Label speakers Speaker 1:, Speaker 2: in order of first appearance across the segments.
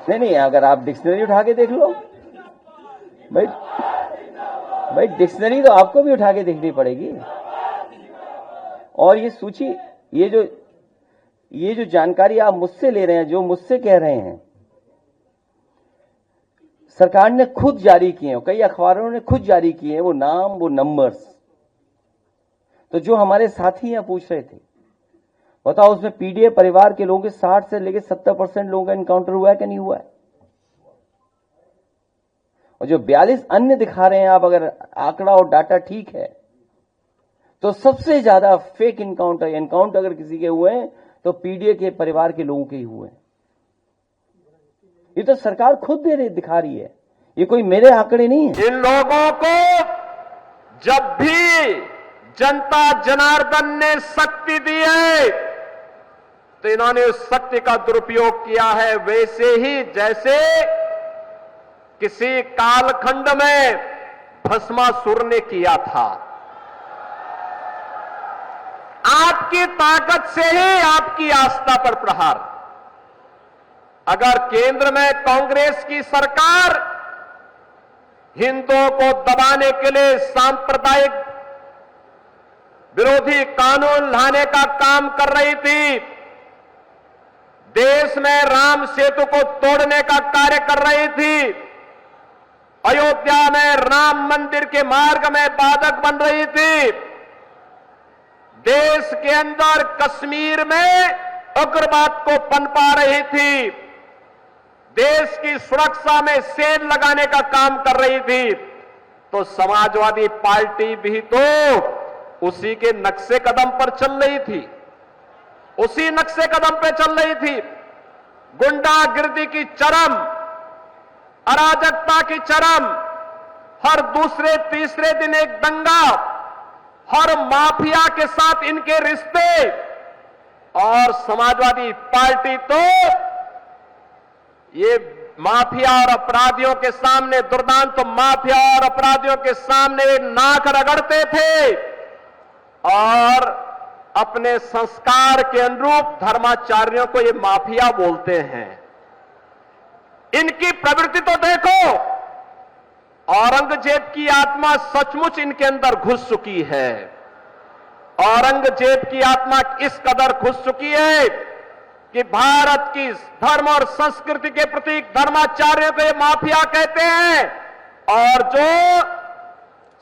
Speaker 1: नहीं, अगर आप डिक्शनरी उठा के देख लो भाई डिक्शनरी तो आपको भी उठा के देखनी पड़ेगी। और ये सूची, ये जो जानकारी आप मुझसे ले रहे हैं, जो मुझसे कह रहे हैं, सरकार ने खुद जारी किए हैं, कई अखबारों ने खुद जारी किए हैं वो नाम, वो नंबर्स। तो जो हमारे साथी यहाँ पूछ रहे थे, बताओ उसमें पीडीए परिवार के लोगों के 60 से लेकर 70% लोगों का एनकाउंटर हुआ है कि नहीं हुआ है? और जो 42 अन्य दिखा रहे हैं आप, अगर आंकड़ा और डाटा ठीक है, तो सबसे ज्यादा फेक एनकाउंटर अगर किसी के हुए हैं तो पीडीए के परिवार के लोगों के ही हुए हैं। ये तो सरकार खुद दिखा रही है, ये कोई मेरे आंकड़े नहीं है।
Speaker 2: इन लोगों को जब भी जनता जनार्दन ने शक्ति दी है तो इन्होंने उस शक्ति का दुरुपयोग किया है, वैसे ही जैसे किसी कालखंड में भस्मासुर ने किया था। आपकी ताकत से ही आपकी आस्था पर प्रहार। अगर केंद्र में कांग्रेस की सरकार हिंदुओं को दबाने के लिए सांप्रदायिक विरोधी कानून लाने का काम कर रही थी, देश में राम सेतु को तोड़ने का कार्य कर रही थी, अयोध्या में राम मंदिर के मार्ग में बाधक बन रही थी, देश के अंदर कश्मीर में उग्रवाद को पनपा रही थी, देश की सुरक्षा में सेल लगाने का काम कर रही थी, तो समाजवादी पार्टी भी तो उसी के नक्शे कदम पर चल रही थी, उसी नक्शे कदम पे चल रही थी। गुंडागिर्दी की चरम, अराजकता की चरम, हर दूसरे तीसरे दिन एक दंगा, हर माफिया के साथ इनके रिश्ते, और समाजवादी पार्टी तो ये माफिया और अपराधियों के सामने, दुर्दांत तो माफिया और अपराधियों के सामने नाक रगड़ते थे और अपने संस्कार के अनुरूप धर्माचार्यों को ये माफिया बोलते हैं। इनकी प्रवृत्ति तो देखो, औरंगजेब की आत्मा सचमुच इनके अंदर घुस चुकी है। औरंगजेब की आत्मा इस कदर घुस चुकी है कि भारत की धर्म और संस्कृति के प्रतीक धर्माचार्यों को ये माफिया कहते हैं, और जो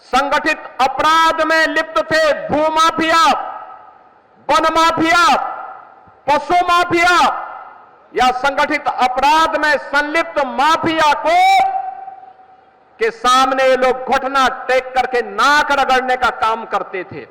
Speaker 2: संगठित अपराध में लिप्त थे, भूमाफिया, वन माफिया, पशु माफिया या संगठित अपराध में संलिप्त माफिया को के सामने ये लोग घुटना टेक करके नाक रगड़ने का काम करते थे।